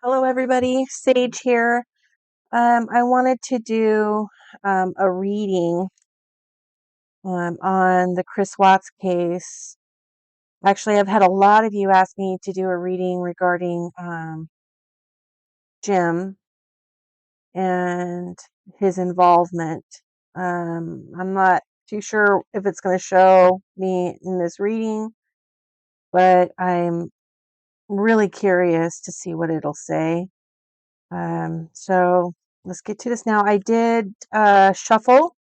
Hello, everybody. Sage here. I wanted to do a reading on the Chris Watts case. Actually, I've had a lot of you ask me to do a reading regarding Jim and his involvement. I'm not too sure if it's going to show me in this reading, but I'm really curious to see what it'll say. So let's get to this now. I did shuffle.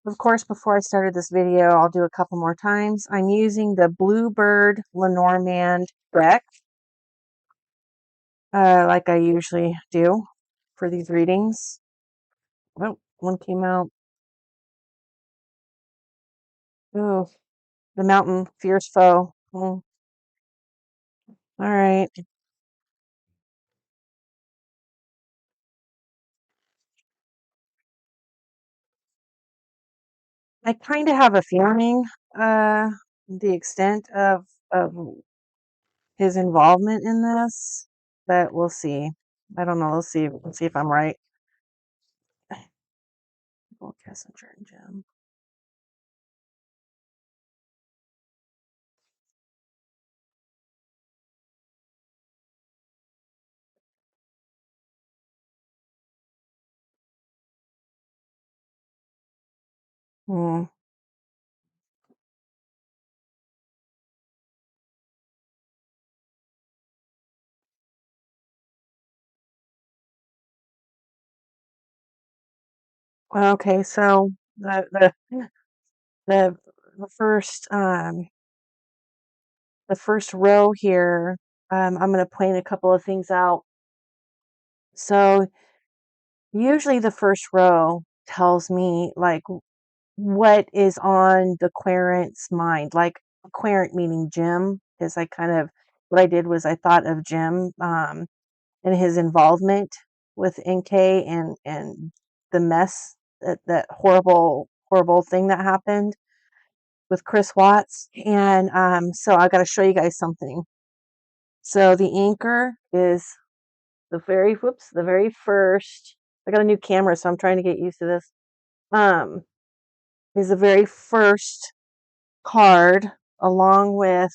Of course, before I started this video, I'll do a couple more times. I'm using the Bluebird Lenormand deck, like I usually do for these readings. Oh, one came out. Oh, the mountain, fierce foe. All right. I kind of have a feeling the extent of his involvement in this, but we'll see. I don't know. Let's see if I'm right. Nichol Kessinger and Jim. Hmm. Okay, so the the first the first row here, I'm going to point a couple of things out. So usually the first row tells me like what is on the querent's mind, like querent meaning Jim, because I kind of what I did was I thought of Jim and his involvement with NK and the mess that horrible thing that happened with Chris Watts. And so I got to show you guys something. So the anchor is the very first. I got a new camera, so I'm trying to get used to this. Um, is the very first card along with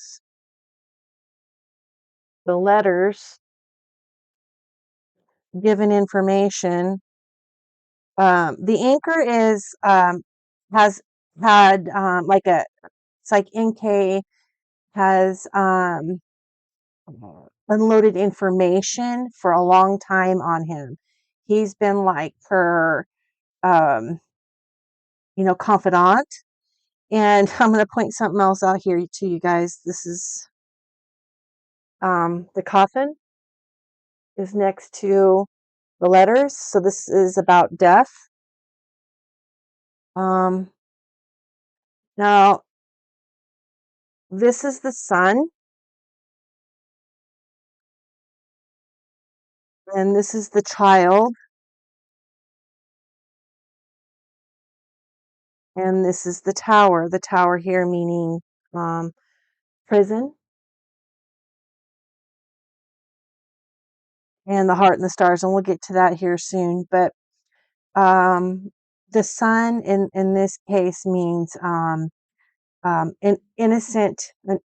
the letters given information. The anchor is has had like a it's like NK has unloaded information for a long time on him. He's been like her, um, confidant. And I'm going to point something else out here to you guys. This is the coffin is next to the letters. So this is about death. Um, Now, this is the son, and this is the child, and this is the tower. The tower here meaning um, prison, and the heart and the stars, and we'll get to that here soon. But the sun in this case means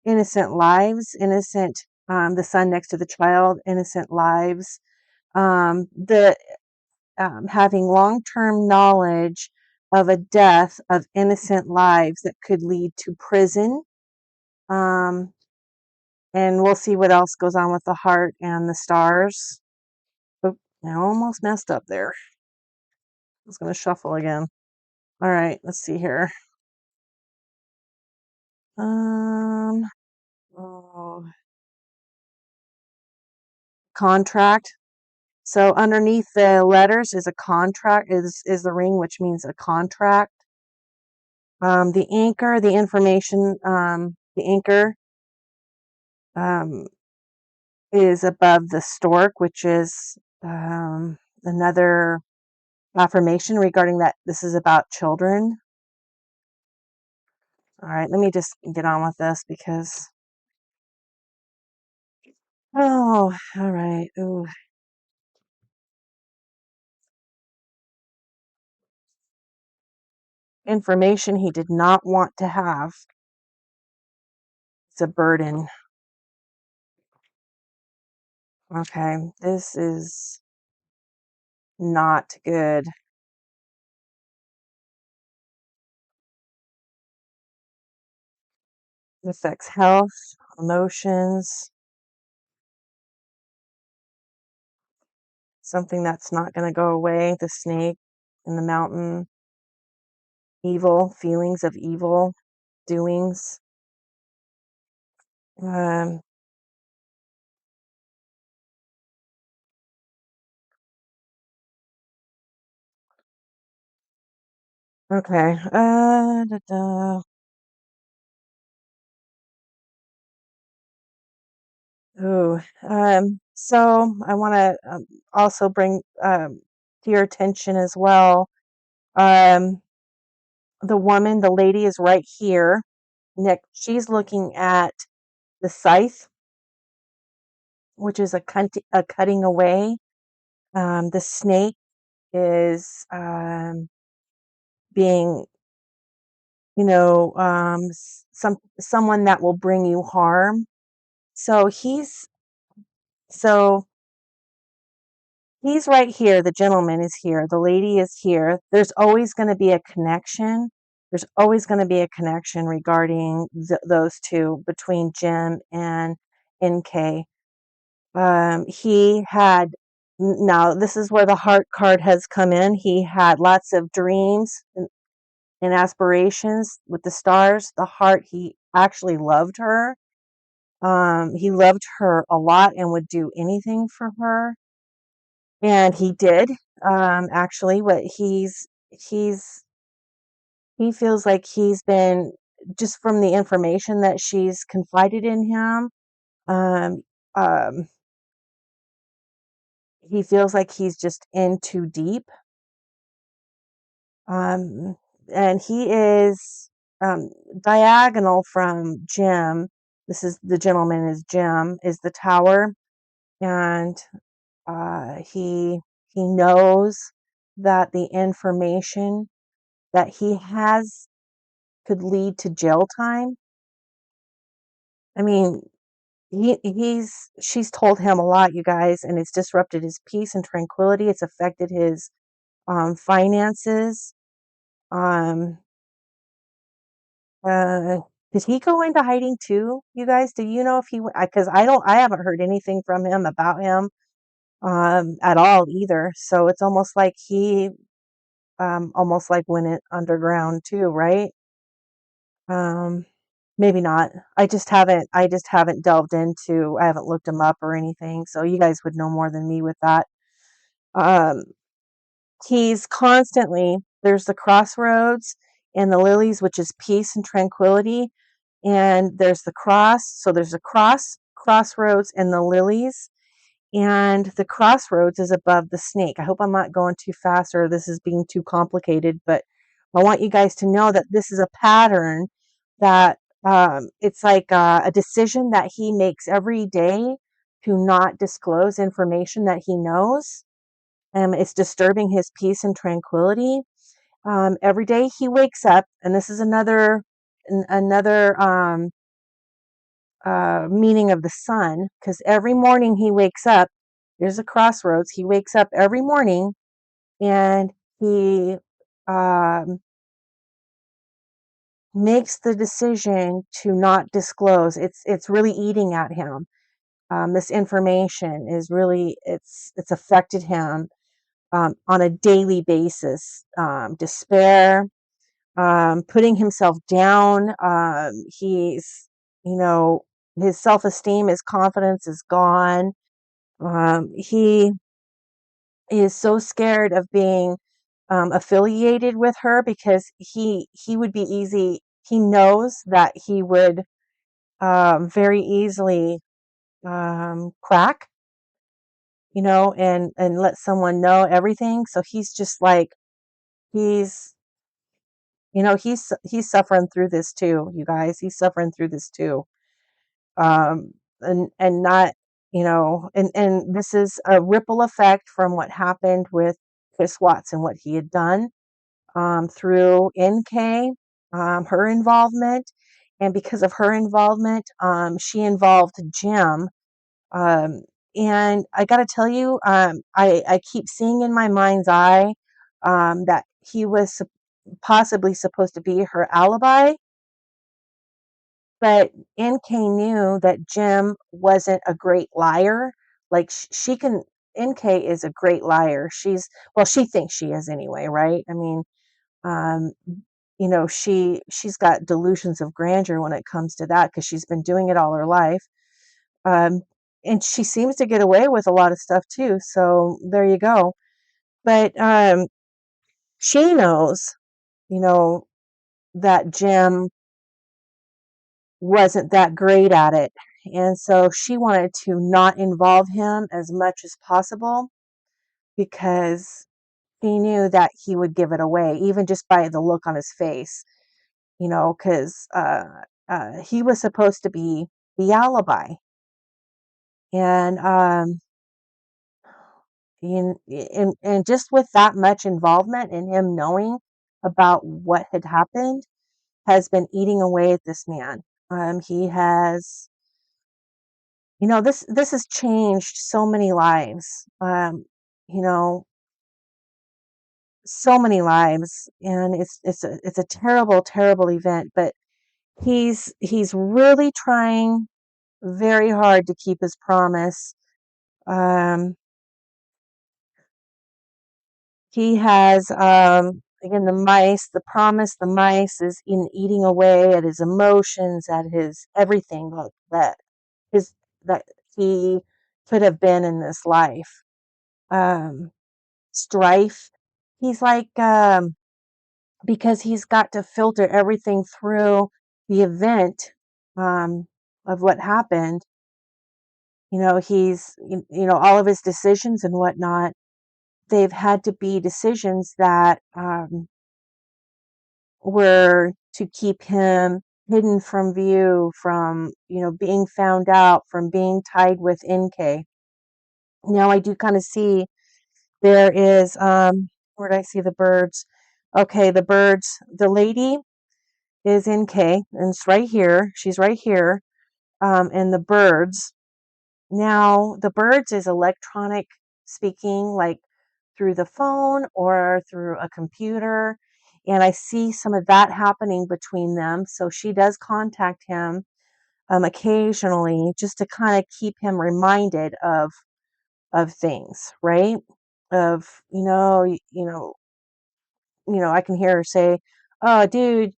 innocent lives, innocent. The son next to the child, innocent lives. The Having long-term knowledge of a death of innocent lives that could lead to prison. Um, and we'll see what else goes on with the heart and the stars. Oh, I almost messed up there. I was going to shuffle again. All right, let's see here. Um, oh, Contract. So underneath the letters is a contract, is the ring, which means a contract. The anchor, the information, the anchor um, is above the stork, which is another affirmation regarding that this is about children. All right, let me just get on with this because, oh, all right. Ooh. information he did not want to have. It's a burden. Okay, this is not good. It affects health, emotions, something that's not going to go away. The snake in the mountain, evil, feelings of evil, doings. Um, okay. Ooh. So I want to also bring to your attention as well. Um, the woman, the lady is right here. Nick, she's looking at the scythe, which is a cutting away. The snake is being, someone that will bring you harm. So so he's right here. The gentleman is here. The lady is here. There's always going to be a connection. There's always going to be a connection regarding those two between Jim and NK. He had, now this is where the heart card has come in. He had lots of dreams and aspirations with the stars. The heart, he actually loved her. He loved her a lot and would do anything for her. And he did, actually, what he's he feels like he's been, just from the information that she's confided in him, um, um, he feels like he's just in too deep. Um, and he is um, diagonal from Jim. This is the gentleman is Jim, is the tower, and he knows that the information that he has could lead to jail time. I mean, she's told him a lot, you guys, and it's disrupted his peace and tranquility. It's affected his finances. Um, uh, did he go into hiding too, you guys? Do you know if he? Because I haven't heard anything from him about him at all either. So it's almost like he almost like went it underground too, right? Um, maybe not. I just haven't delved into, I haven't looked him up or anything. So you guys would know more than me with that. Um, he's constantly, there's the crossroads and the lilies, which is peace and tranquility. And there's the cross. So there's a crossroads, and the lilies. And the crossroads is above the snake. I hope I'm not going too fast or this is being too complicated, but I want you guys to know that this is a pattern that it's like a decision that he makes every day to not disclose information that he knows. It's disturbing his peace and tranquility. Every day he wakes up, and this is another meaning of the sun, because every morning he wakes up, there's a crossroads. He wakes up every morning and he um, makes the decision to not disclose. It's really eating at him. This information is really, it's affected him on a daily basis. Despair, putting himself down. He's, you know, his self-esteem, his confidence is gone. He is so scared of being affiliated with her, because he would be easy. He knows that he would very easily crack, and let someone know everything. So he's just like, he's he's suffering through this too, you guys. He's suffering through this too. And not, and this is a ripple effect from what happened with Chris Watts and what he had done. through NK, her involvement. And because of her involvement, she involved Jim. Um, and I got to tell you, I keep seeing in my mind's eye that he was possibly supposed to be her alibi, but NK knew that Jim wasn't a great liar. Like she can, NK is a great liar. Well, she thinks she is anyway, right? I mean, um, she's got delusions of grandeur when it comes to that because she's been doing it all her life. Um, and she seems to get away with a lot of stuff too. So there you go. But she knows, you know, that Jim wasn't that great at it. And so she wanted to not involve him as much as possible because he knew that he would give it away, even just by the look on his face, because he was supposed to be the alibi. And and just with that much involvement and him knowing about what had happened has been eating away at this man. He has, this has changed so many lives. You know, so many lives, and it's a terrible, terrible event. But he's really trying very hard to keep his promise. Um, He has, again, the promise, the mice is in eating away at his emotions, at his everything his, that he could have been in this life. Um, Strife. He's like, because he's got to filter everything through the event, of what happened. All of his decisions and whatnot, they've had to be decisions that, were to keep him hidden from view, from being found out, from being tied with NK. Now I do kind of see there is, where did I see the birds? Okay, the birds, the lady is NK, and it's right here. She's right here. And the birds. Now the birds is electronic speaking, like through the phone or through a computer. And I see some of that happening between them. So she does contact him, occasionally, just to kind of keep him reminded of things, right? Of I can hear her say, "Oh, dude,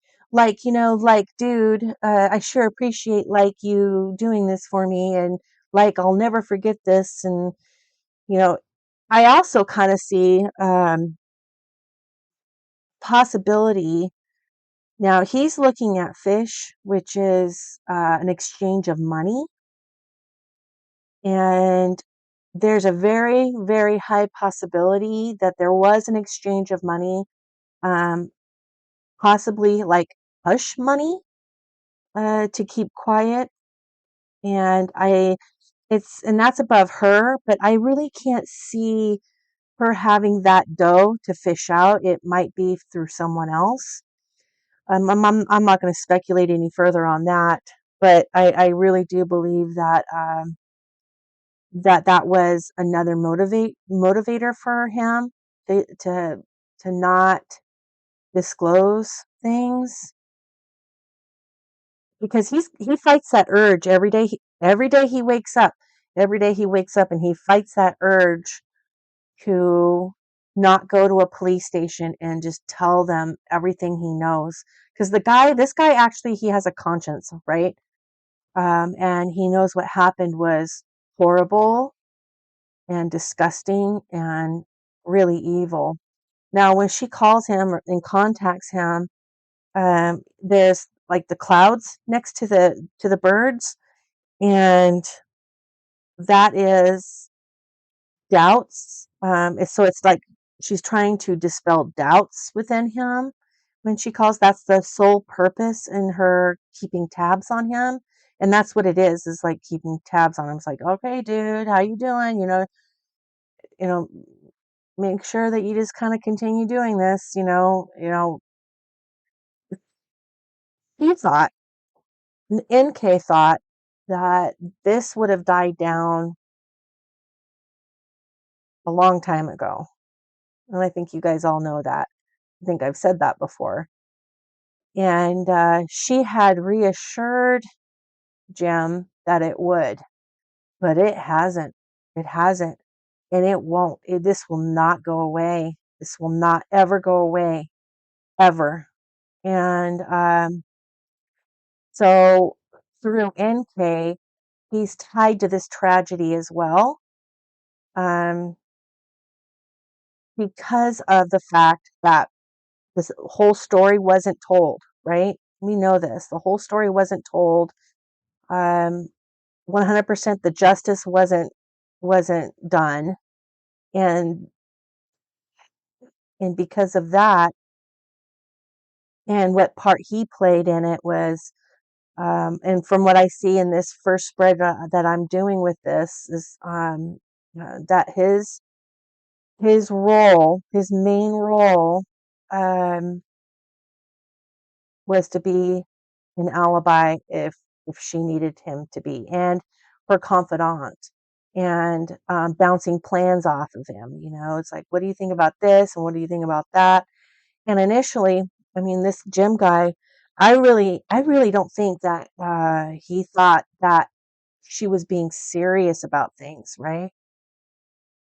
dude, I sure appreciate like you doing this for me, and like I'll never forget this." And you know, I also kind of see, possibility. Now he's looking at fish, which is an exchange of money, and there's a very, very high possibility that there was an exchange of money, um, possibly like hush money, to keep quiet. And that's above her, but I really can't see her having that dough to fish out. It might be through someone else. I'm not going to speculate any further on that, but I really do believe that, that was another motivator for him to not disclose things, because he fights that urge every day. Every day he wakes up. Every day he wakes up and he fights that urge to not go to a police station and just tell them everything he knows. Because this guy actually, he has a conscience, right? And he knows what happened was horrible and disgusting and really evil. Now, when she calls him and contacts him, there's like the clouds next to the birds, and that is doubts. So it's like she's trying to dispel doubts within him when she calls. That's the sole purpose in her keeping tabs on him. And that's what it is like keeping tabs on him. It's like, okay, dude, how you doing? You know, make sure that you just kind of continue doing this, he thought, NK thought that this would have died down a long time ago. And I think you guys all know that. I think I've said that before. And she had reassured Jim that it would, but it hasn't. It hasn't. And it won't. This will not go away. This will not ever go away, ever. And so through NK, he's tied to this tragedy as well, um, because of the fact that this whole story wasn't told, right? We know this. The whole story wasn't told. 100% the justice wasn't done, and because of that, and what part he played in it was, and from what I see in this first spread that I'm doing with this is, that his role, his main role, um, was to be an alibi if she needed him to be, and her confidant, and bouncing plans off of him. It's like, what do you think about this, and what do you think about that? And initially, I mean, this Jim guy, I really don't think that he thought that she was being serious about things, right?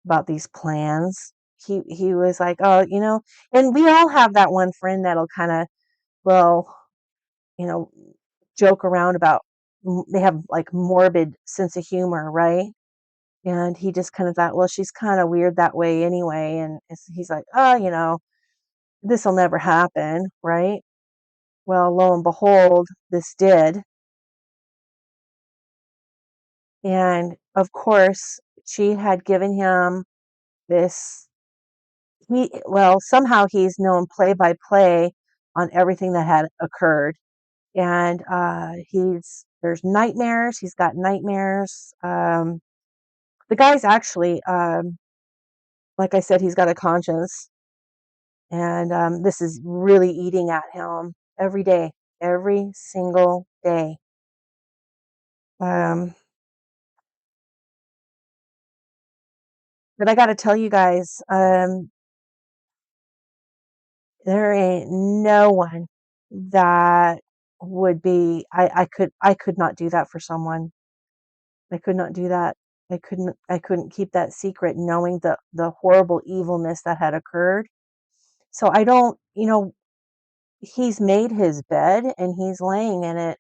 About these plans. He was like, oh, and we all have that one friend that'll kind of, well, you know, joke around about, they have like morbid sense of humor, right? And he just kind of thought, well, she's kind of weird that way anyway. And he's like, oh, this will never happen, right? Well, lo and behold, this did. And of course, she had given him this. Well, somehow he's known play by play on everything that had occurred. And there's nightmares. He's got nightmares. The guy's actually, like I said, he's got a conscience. And this is really eating at him every day, every single day. Um, but I got to tell you guys, there ain't no one that would be. I could not do that for someone. I could not do that. I couldn't keep that secret, knowing the horrible evilness that had occurred. So I don't, he's made his bed and he's laying in it,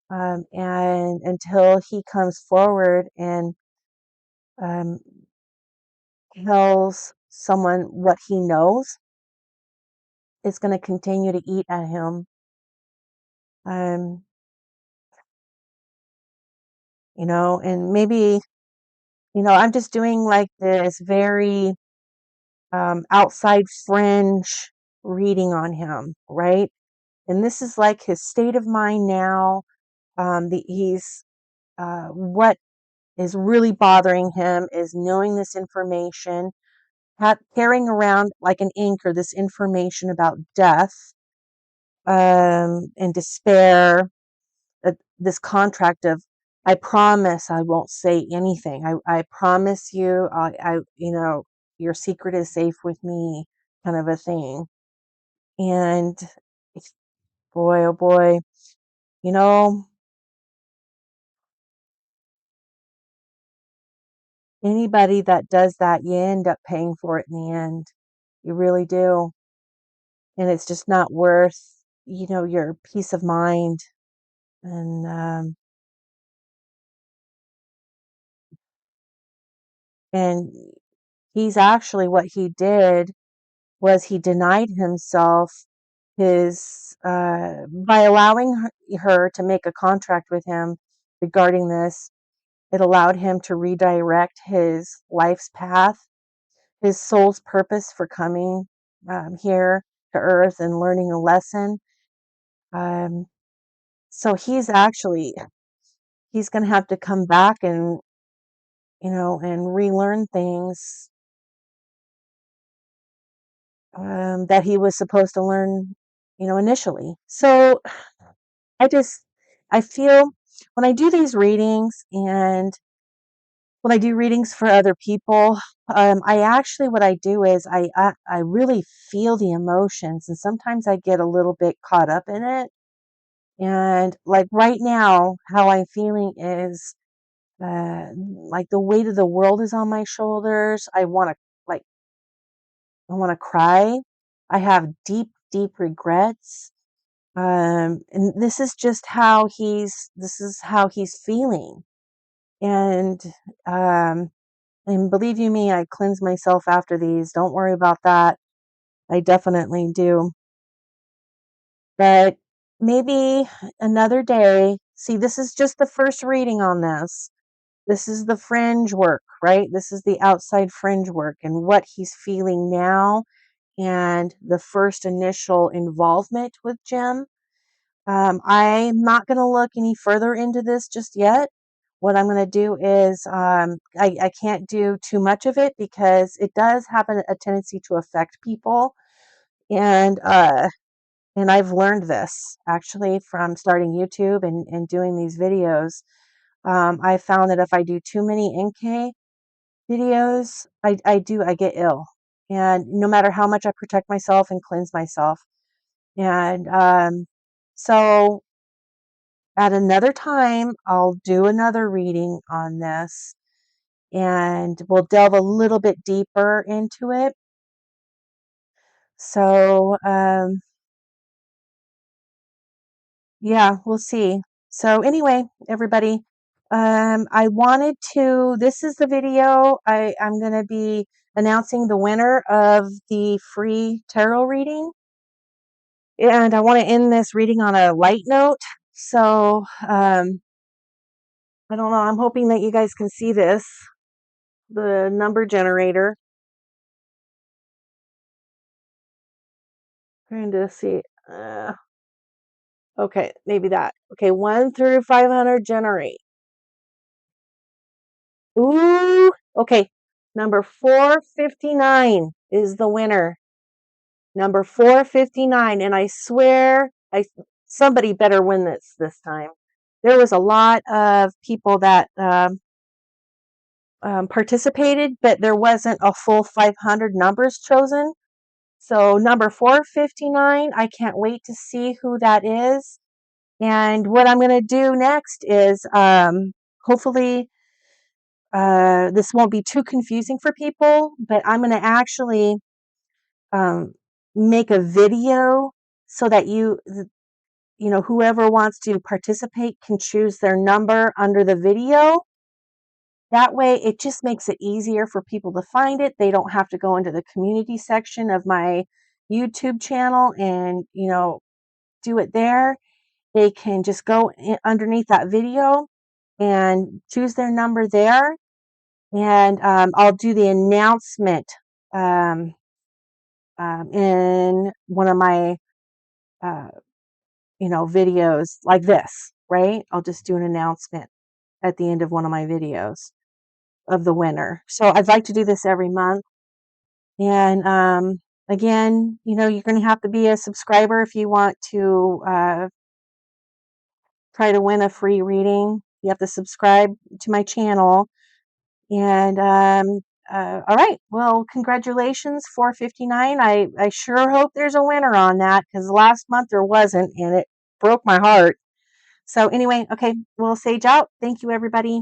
and until he comes forward and um, tells someone what he knows, it's going to continue to eat at him. Um, and maybe, I'm just doing like this very outside fringe reading on him, right? And this is like his state of mind now. He's what is really bothering him is knowing this information, carrying around like an anchor this information about death, and despair, this contract of, I promise I won't say anything. I promise you, your secret is safe with me, kind of a thing. And boy, oh boy, you know, anybody that does that, you end up paying for it in the end. You really do. And it's just not worth, your peace of mind. And and he's actually, what he did was he denied himself his, by allowing her to make a contract with him regarding this. It allowed him to redirect his life's path, his soul's purpose for coming here to earth and learning a lesson. Um, so he's going to have to come back and, and relearn things that he was supposed to learn, initially. So I just, I feel when I do these readings and when I do readings for other people, I actually, what I do is I really feel the emotions, and sometimes I get a little bit caught up in it. And like right now, how I'm feeling is like the weight of the world is on my shoulders. Like, I want to cry. I have deep, deep regrets. And this is how he's feeling. And, and believe you me, I cleanse myself after these. Don't worry about that. I definitely do. But maybe another day. See, this is just the first reading on this. This is the fringe work, right? This is the outside fringe work and what he's feeling now and the first initial involvement with Jim. I'm not going to look any further into this just yet. What I'm going to do is I can't do too much of it because it does have a tendency to affect people. And and I've learned this actually from starting YouTube and doing these videos. I found that if I do too many NK videos, I get ill. And no matter how much I protect myself and cleanse myself. And so at another time, I'll do another reading on this and we'll delve a little bit deeper into it. So, yeah, we'll see. So, anyway, everybody, this is the video. I'm going to be announcing the winner of the free tarot reading. And I want to end this reading on a light note. So, I don't know. I'm hoping that you guys can see this, the number generator. Trying to see. Okay, maybe that. Okay, 1 through 500 generate. Ooh, okay. Number 459 is the winner. Number 459, and I swear, somebody better win this time. There was a lot of people that participated, but there wasn't a full 500 numbers chosen. So number 459, I can't wait to see who that is. And what I'm going to do next is hopefully this won't be too confusing for people, but I'm going to actually um, make a video so that whoever wants to participate can choose their number under the video. That way, it just makes it easier for people to find it. They don't have to go into the community section of my YouTube channel and, do it there. They can just go underneath that video and choose their number there. And I'll do the announcement um, in one of my, uh, videos like this, right? I'll just do an announcement at the end of one of my videos of the winner. So I'd like to do this every month. And again, you're going to have to be a subscriber if you want to try to win a free reading. You have to subscribe to my channel. And all right, well, congratulations, 459. I sure hope there's a winner on that because last month there wasn't, and it broke my heart. So anyway, okay, we'll sage out. Thank you, everybody.